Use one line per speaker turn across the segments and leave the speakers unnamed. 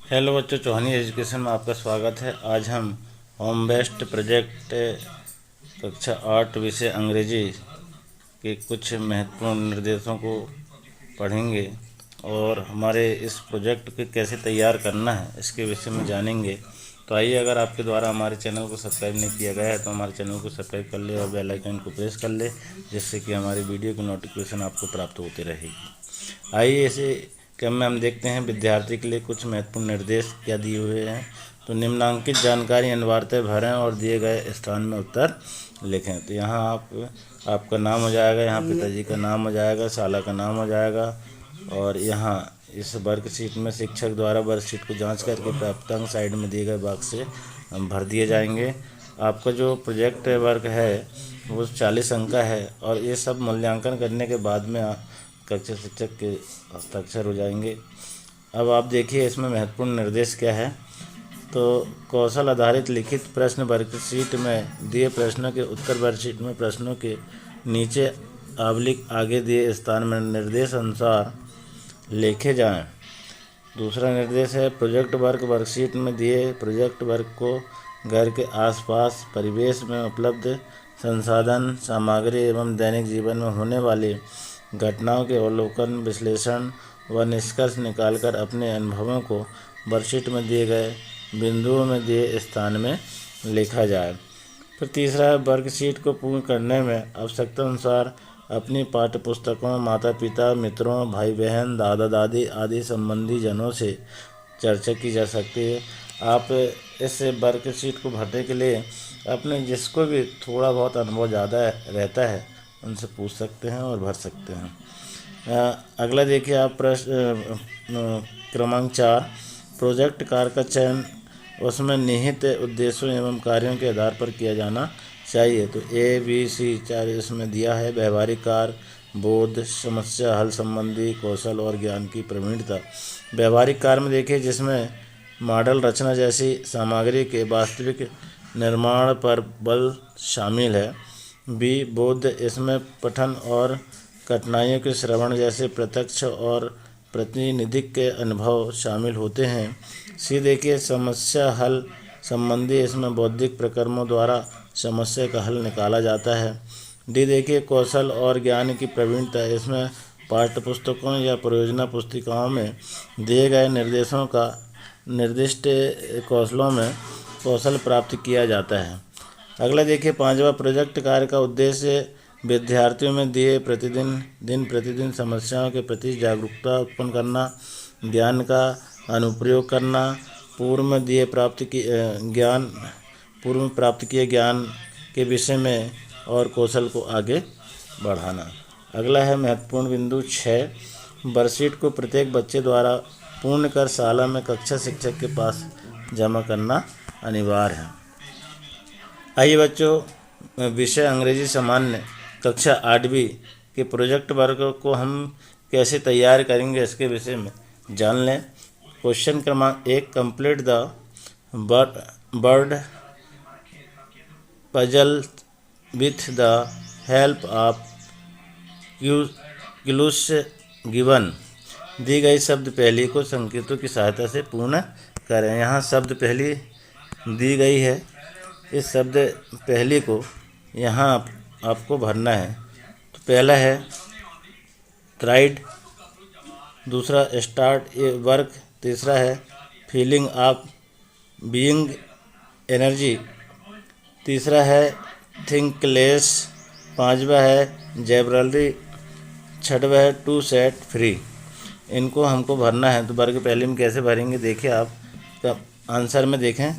Hello बच्चों, चौहानी education में आपका स्वागत है। आज हम होम बेस्ड प्रोजेक्ट कक्षा 8 विषय अंग्रेजी के कुछ महत्वपूर्ण निर्देशों को पढ़ेंगे और हमारे इस प्रोजेक्ट को कैसे तैयार करना है इसके विषय में जानेंगे। तो आइए, अगर आपके द्वारा हमारे चैनल को सब्सक्राइब नहीं किया गया है तो हमारे चैनल को सब्सक्राइब कर ले और बेल आइकन को प्रेस कर ले, जिससे कि हमारी वीडियो की नोटिफिकेशन आपको प्राप्त होती रहेगी। आइए, इसे क्रम में हम देखते हैं विद्यार्थी के लिए कुछ महत्वपूर्ण निर्देश क्या दिए हुए हैं। तो निम्नांकित जानकारी अनिवार्यतः भरें और दिए गए स्थान में उत्तर लिखें। तो यहाँ आपका नाम हो जाएगा, यहाँ पिताजी का नाम हो जाएगा, साला का नाम हो जाएगा, और यहाँ इस वर्कशीट में शिक्षक द्वारा वर्कशीट को जांच करके प्राप्तांक साइड में दिए गए बॉक्स से भर दिए जाएंगे। आपका जो प्रोजेक्ट वर्क है वो 40 अंक का है और ये सब मूल्यांकन करने के बाद में कक्षा शिक्षक के हस्ताक्षर हो जाएंगे। अब आप देखिए इसमें महत्वपूर्ण निर्देश क्या है। तो कौशल आधारित लिखित प्रश्न वर्कशीट में दिए प्रश्नों के उत्तर वर्कशीट में प्रश्नों के नीचे आगे दिए स्थान में निर्देश अनुसार लिखे जाएं। दूसरा निर्देश है प्रोजेक्ट वर्क वर्कशीट में दिए प्रोजेक्ट वर्क को घर के आसपास परिवेश में उपलब्ध संसाधन सामग्री एवं दैनिक जीवन में होने वाली घटनाओं के अवलोकन विश्लेषण व निष्कर्ष निकालकर अपने अनुभवों को वर्कशीट में दिए गए बिंदुओं में दिए स्थान में लिखा जाए। फिर तीसरा है वर्कशीट को पूर्ण करने में आवश्यकता अनुसार अपनी पाठ्यपुस्तकों माता पिता मित्रों भाई बहन दादा दादी आदि संबंधी जनों से चर्चा की जा सकती है। आप इस वर्कशीट को भरने के लिए अपने जिसको भी थोड़ा बहुत अनुभव ज़्यादा रहता है उनसे पूछ सकते हैं और भर सकते हैं। अगला देखिए आप प्रश्न क्रमांक 4 प्रोजेक्ट कार्य का चयन उसमें निहित उद्देश्यों एवं कार्यों के आधार पर किया जाना चाहिए। तो ABC 4 इसमें दिया है। व्यवहारिक कार्य, बोध, समस्या हल संबंधी कौशल और ज्ञान की प्रवीणता। व्यवहारिक कार्य में देखिए जिसमें मॉडल रचना जैसी सामग्री के वास्तविक निर्माण पर बल शामिल है। B बोध, इसमें पठन और कठिनाइयों के श्रवण जैसे प्रत्यक्ष और प्रतिनिधिक के अनुभव शामिल होते हैं। C देखिए समस्या हल संबंधी, इसमें बौद्धिक प्रक्रमों द्वारा समस्या का हल निकाला जाता है। D देखिए कौशल और ज्ञान की प्रवीणता, इसमें पाठ्यपुस्तकों या परियोजना पुस्तिकाओं में दिए गए निर्देशों का निर्दिष्ट कौशलों में कौशल प्राप्त किया जाता है। अगला देखिए 5वां प्रोजेक्ट कार्य का उद्देश्य विद्यार्थियों में दिए दिन प्रतिदिन समस्याओं के प्रति जागरूकता उत्पन्न करना, ज्ञान का अनुप्रयोग करना, पूर्व में प्राप्त किए ज्ञान के विषय में और कौशल को आगे बढ़ाना। अगला है महत्वपूर्ण बिंदु 6 वर्कशीट को प्रत्येक बच्चे द्वारा पूर्ण कर शाला में कक्षा शिक्षक के पास जमा करना अनिवार्य है। आइए बच्चों, विषय अंग्रेजी सामान्य कक्षा 8वीं के प्रोजेक्ट वर्क को हम कैसे तैयार करेंगे इसके विषय में जान लें। क्वेश्चन क्रमांक 1 complete the word puzzle with the help of clues given. दी गई शब्द पहली को संकेतों की सहायता से पूर्ण करें। यहाँ शब्द पहली दी गई है, इस शब्द पहली को यहाँ आपको भरना है। तो पहला है ट्राइड, दूसरा स्टार्ट ए वर्क, तीसरा है फीलिंग ऑफ बीइंग एनर्जी, तीसरा है थिंक लेस, पांचवा है जेबरली, छठवा है टू सेट फ्री। इनको हमको भरना है। तो वर्ग पहले में कैसे भरेंगे देखिए आप आंसर में देखें।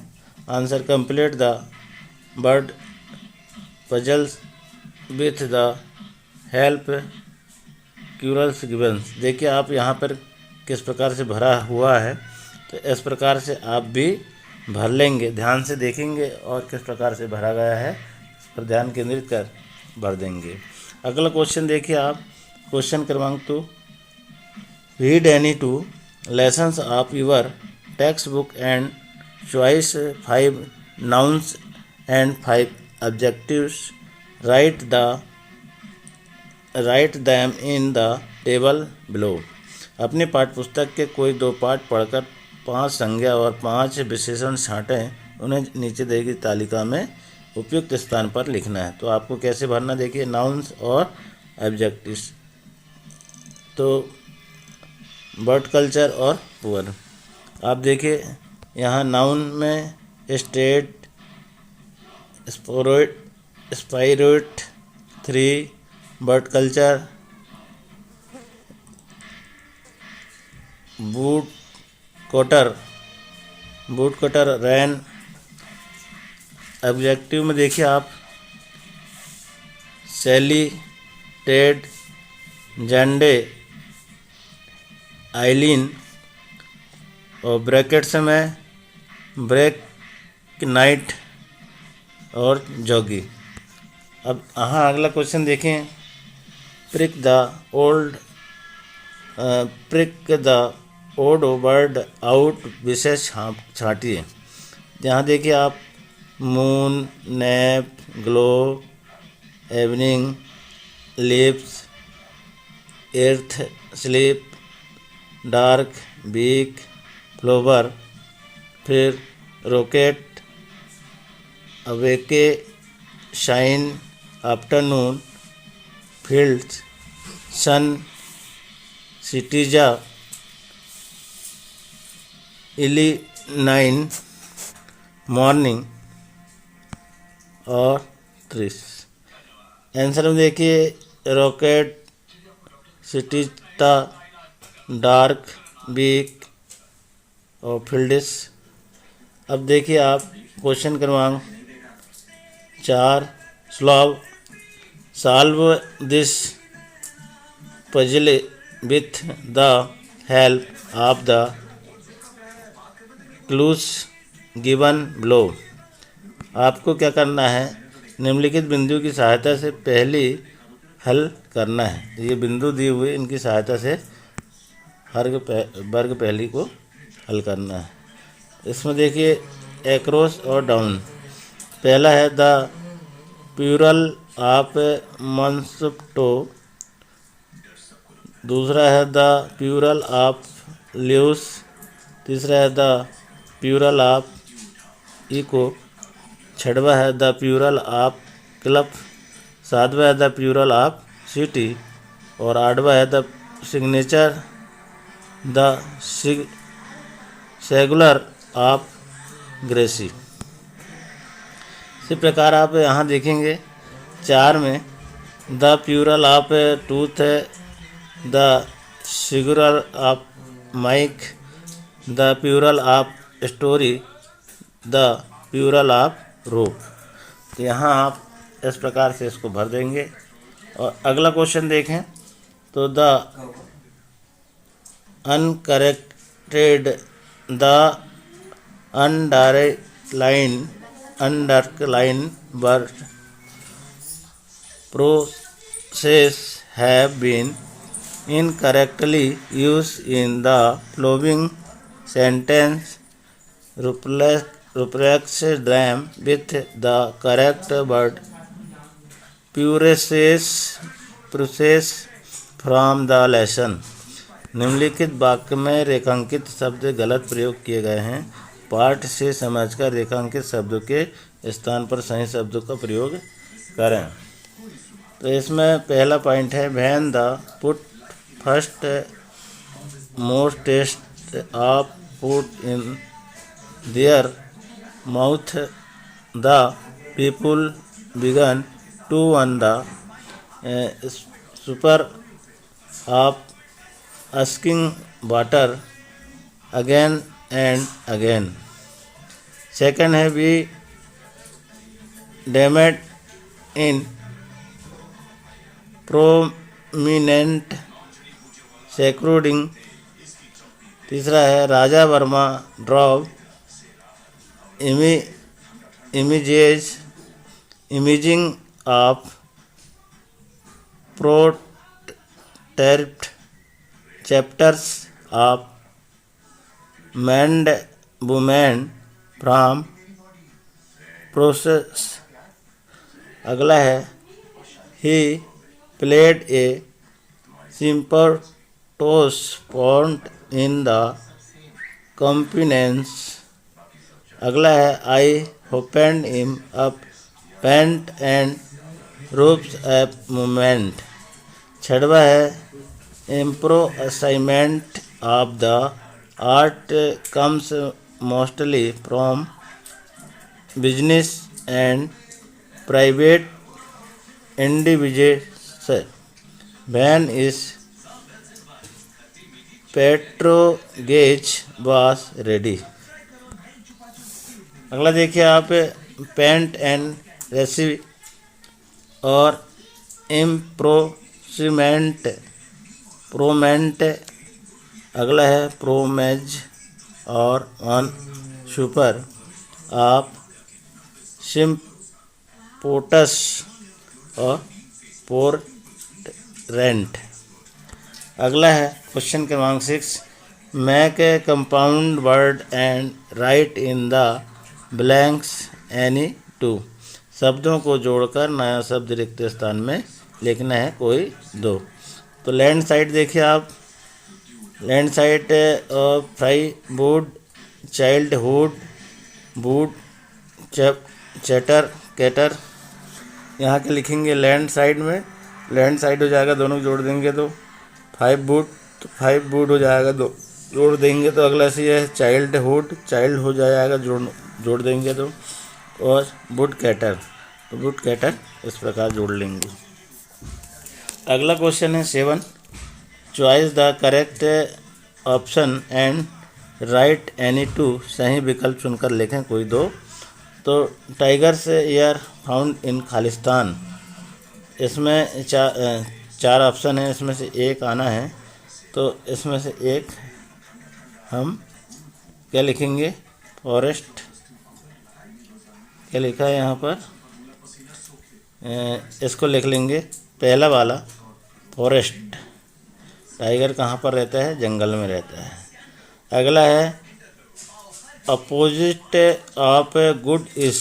Answer complete the word puzzles with the help clues givens. देखिए आप यहाँ पर किस प्रकार से भरा हुआ है, तो इस प्रकार से आप भी भर लेंगे। ध्यान से देखेंगे और किस प्रकार से भरा गया है इस पर ध्यान केंद्रित कर भर देंगे। अगला क्वेश्चन देखिए आप, क्वेश्चन क्रमांक 2 read any 2 lessons of your text book and choice 5 nouns and 5 adjectives. Write them in the table below. अपनी पाठ्यपुस्तक के कोई 2 पाठ पढ़कर 5 संज्ञा और 5 विशेषण छांटें, उन्हें नीचे दी गई तालिका में उपयुक्त स्थान पर लिखना है। तो आपको कैसे भरना, देखिए नाउन्स और एडजेक्टिव्स। तो बर्ड कल्चर और पुअर, आप देखिए यहाँ नाउन में स्टेट, स्पाइरोइट 3, bird culture, boot cutter ran. Objective में देखिए आप सैली, टेड, जेंडे, आइलीन, और ब्रैकेट्स में ब्रेक, नाइट और जॉगी। अब यहाँ अगला क्वेश्चन देखें, pick the odd word out, विषय छांटिए। यहाँ देखिए आप moon, nap, glow, evening, lips, earth, sleep, dark, week, flower, फिर rocket, awake, shine, afternoon, fields, sun, सिटीजा, इलिनाइन, मॉर्निंग और ट्रिस। आंसर में देखिए रॉकेट, सिटीजा, डार्क, वीक और फील्ड्स। अब देखिए आप क्वेश्चन क्रमांक 4, solve this puzzle with the help of the clues given below. आपको क्या करना है, निम्नलिखित बिंदु की सहायता से पहली हल करना है। ये बिंदु दिए हुए, इनकी सहायता से वर्ग पहली को हल करना है। इसमें देखिए एक्रोस और डाउन। पहला है द प्यूरल ऑफ मॉन्स्टो, दूसरा है द प्यूरल ऑफ ल्यूस, तीसरा है द प्यूरल ऑफ इको, छठवा है द प्यूरल ऑफ क्लब, सातवां है द प्यूरल ऑफ सिटी और आठवां है the signature the singular of ग्रेसी। इसी प्रकार आप यहाँ देखेंगे 4 में द प्यूरल ऑफ टूथ है the singular of mice, the plural of story the plural of rope. तो यहाँ आप इस प्रकार से इसको भर देंगे। और अगला क्वेश्चन देखें तो the uncorrected, the underline word process have been incorrectly used in the following sentence. Replace them with the correct word. Process from the lesson. निम्नलिखित वाक्य में रेखांकित शब्द गलत प्रयोग किए गए हैं। पाठ से समझकर रेखांकित शब्दों के स्थान पर सही शब्दों का प्रयोग करें। तो इसमें पहला पॉइंट है when the put first most taste of food in their mouth the people began to one the super of asking water again and again. Second है we damned in prominent secluding. तीसरा है Raja Varma drop imaging of protracted chapters of man woman from process. अगला है he played a simple toss pond in the कॉम्पिनेंस। अगला है I open him up paint and ropes ape movement. छठवा है इम्प्रो assignment of the art comes mostly from business and private individuals when is पेट्रोगेज was ready। अगला देखिए आप पेंट एंड रेसिपी और इम्प्रोमेंट प्रोमेंट। अगला है प्रोमेज और ऑन सुपर ऑफ सिम्पोटस और पोर रेंट। अगला है क्वेश्चन क्रमांक 6 make a compound word and right in the blanks any two. शब्दों को जोड़कर नया शब्द रिक्त स्थान में लिखना है कोई दो। तो लैंड साइड देखिए आप, land side fry wood childhood wood chatter cater. यहाँ के लिखेंगे लैंड साइड में, लैंड साइड हो जाएगा, दोनों जोड़ देंगे तो 5 वुड, तो 5 वुड हो जाएगा, दो जोड़ देंगे तो अगला सी है चाइल्डहुड, चाइल्ड हो जाएगा, जोड़ देंगे तो, और वुड कैटर, तो वुड कैटर इस प्रकार जोड़ लेंगे। अगला क्वेश्चन है 7 choice the correct option and right any two. सही विकल्प चुनकर लिखें कोई दो। तो tigers year found in Khalistan, इसमें चार ऑप्शन है, इसमें से एक आना है, तो इसमें से एक हम क्या लिखेंगे, फॉरेस्ट, क्या लिखा है यहाँ पर, इसको लिख लेंगे पहला वाला फॉरेस्ट। टाइगर कहाँ पर रहता है, जंगल में रहता है। अगला है अपोजिट ऑफ गुड इस,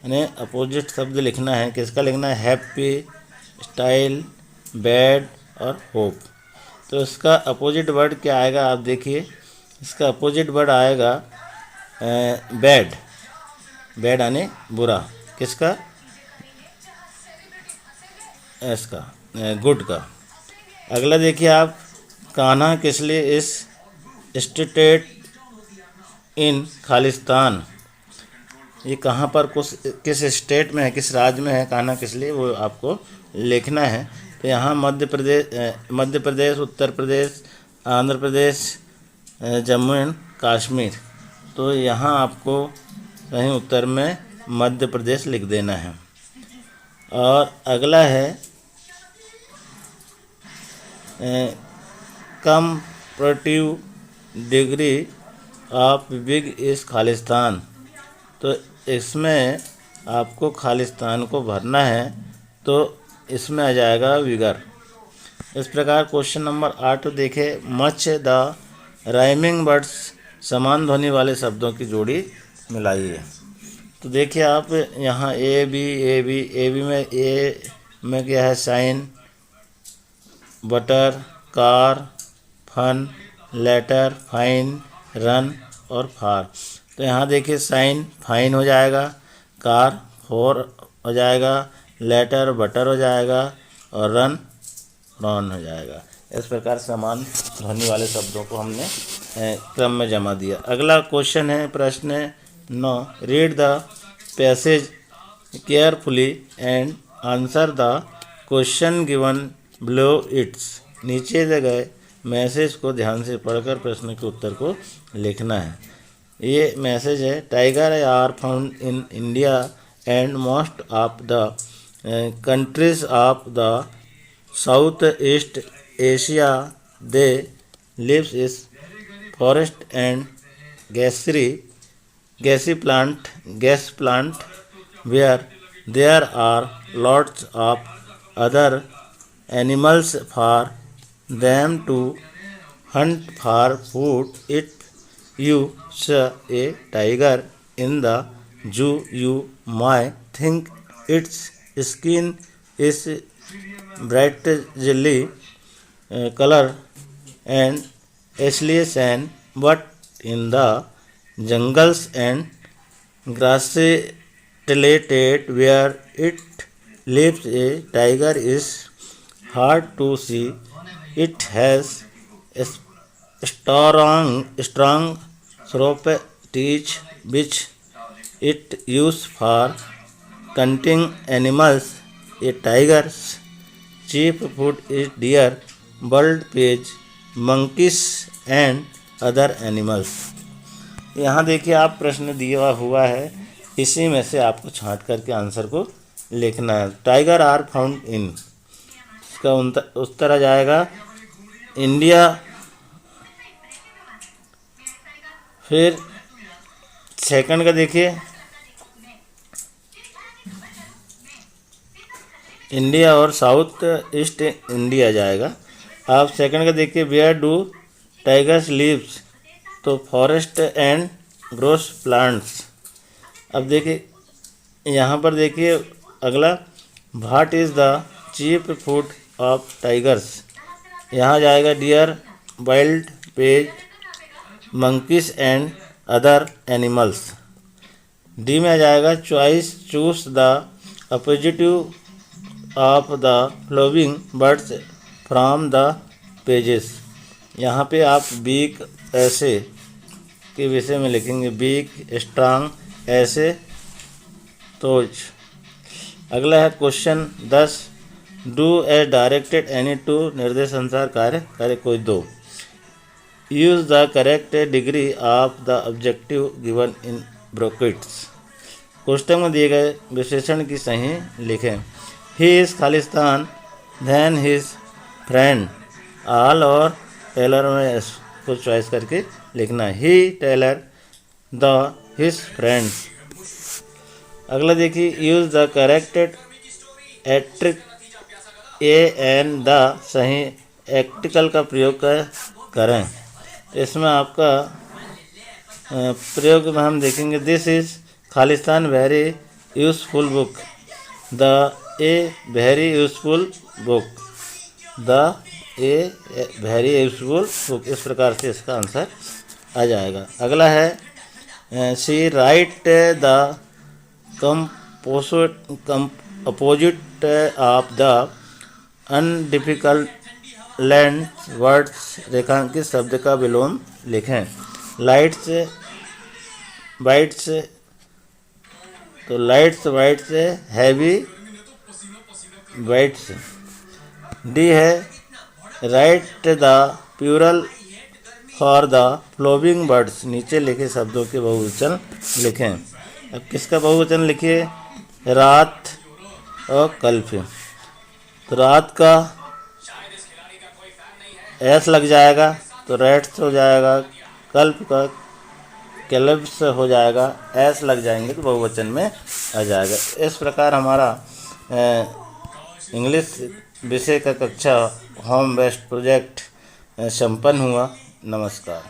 यानी अपोजिट शब्द लिखना है, किसका लिखना है, हैप्पी, स्टाइल, बैड और होप। तो इसका अपोजिट वर्ड क्या आएगा आप देखिए, इसका अपोजिट वर्ड आएगा बैड, बैड यानी बुरा, किसका, इसका गुड का। अगला देखिए आप कान्हा किस लिए इस स्टेट इन खालिस्तान, ये कहाँ पर किस स्टेट में है, किस राज्य में है कान्हा किस लिए, वो आपको लिखना है। तो यहाँ मध्य प्रदेश, उत्तर प्रदेश, आंध्र प्रदेश, जम्मू एंड कश्मीर। तो यहाँ आपको कहीं उत्तर में मध्य प्रदेश लिख देना है। और अगला है कंपैरेटिव डिग्री ऑफ बिग इस खालिस्तान, तो इसमें आपको खालिस्तान को भरना है, तो इसमें आ जाएगा विगर। इस प्रकार क्वेश्चन नंबर 8 देखे मच द राइमिंग वर्ड्स, समान ध्वनि वाले शब्दों की जोड़ी मिलाइए। तो देखिए आप यहाँ ए बी में ए में क्या है, sign, butter, car, fun, letter, fine, run और फार। तो यहाँ देखिए साइन फाइन हो जाएगा, कार फोर हो जाएगा, लेटर बटर हो जाएगा और रन रॉन हो जाएगा। इस प्रकार समान ध्वनि वाले शब्दों को हमने क्रम में जमा दिया। अगला क्वेश्चन है प्रश्न 9 read the passage carefully and answer the question given below it's. नीचे दिए गए मैसेज को ध्यान से पढ़कर प्रश्न के उत्तर को लिखना है। ये मैसेज है tiger are found in India and most of the countries of the south east Asia. They lives is forest and gassy plant where there are lots of other animals for them to hunt for food. If you saw a tiger in the zoo, you might think its skin is bright jelly color and ashley sand, but in the jungles and grasslands where it lives. A tiger is hard to see. It has a strong sharp teeth which it uses for hunting animals. A tiger's chief food is deer, bird, monkeys and other animals. यहाँ देखिए आप प्रश्न दिया हुआ है, इसी में से आपको छांट करके आंसर को लिखना है। टाइगर आर फाउंड इन, इसका उत्तर आ जाएगा इंडिया। फिर सेकंड का देखिए, इंडिया और साउथ ईस्ट इंडिया जाएगा। आप सेकंड का देखिए, वेयर डू टाइगर्स लीव्स, तो फॉरेस्ट एंड ग्रोस प्लांट्स। अब देखिए यहाँ पर देखिए अगला, what is the chief food of tigers, यहाँ जाएगा deer, wild pigs, monkeys and other animals. D में आ जाएगा choose the opposites of the following words from the pages. यहाँ पे आप बीक ऐसे के विषय में लिखेंगे, बीक, स्ट्रांग, ऐसे, तोज। अगला है question 10, do as directed any two, निर्देश अनुसार कार्य करे कोई दो। Use the correct degree of the objective given in brackets. कोष्टक में दिए गए विशेषण की सही लिखें। He is Khalistan, then his friend, all और टेलर में को चॉइस करके लिखना। He, taller, the, his friend. अगला देखिए, यूज द करेक्टेड एट्रिक ए एन द, सही एक्टिकल का प्रयोग करें। इसमें आपका प्रयोग में हम देखेंगे, this is Khalistan very useful book, the a very useful book, the a very useful book. इस प्रकार से इसका आंसर आ जाएगा। अगला है, C write the opposite of the अनडिफिकल्ट लैंड वर्ड्स, रेखांकित शब्द का विलोम लिखें। लाइट्स, वाइट्स, तो lights weights, heavy weights. D है, write the plural for the following words, नीचे लिखे शब्दों के बहुवचन लिखें। अब किसका बहुवचन लिखिए, रात और कल्प। तो रात का एस लग जाएगा तो रैट्स हो जाएगा, कल्प का क्लब्स हो जाएगा, एस लग जाएंगे तो बहुवचन में आ जाएगा। इस प्रकार हमारा इंग्लिश विषय का कक्षा होम बेस्ड प्रोजेक्ट संपन्न हुआ। नमस्कार।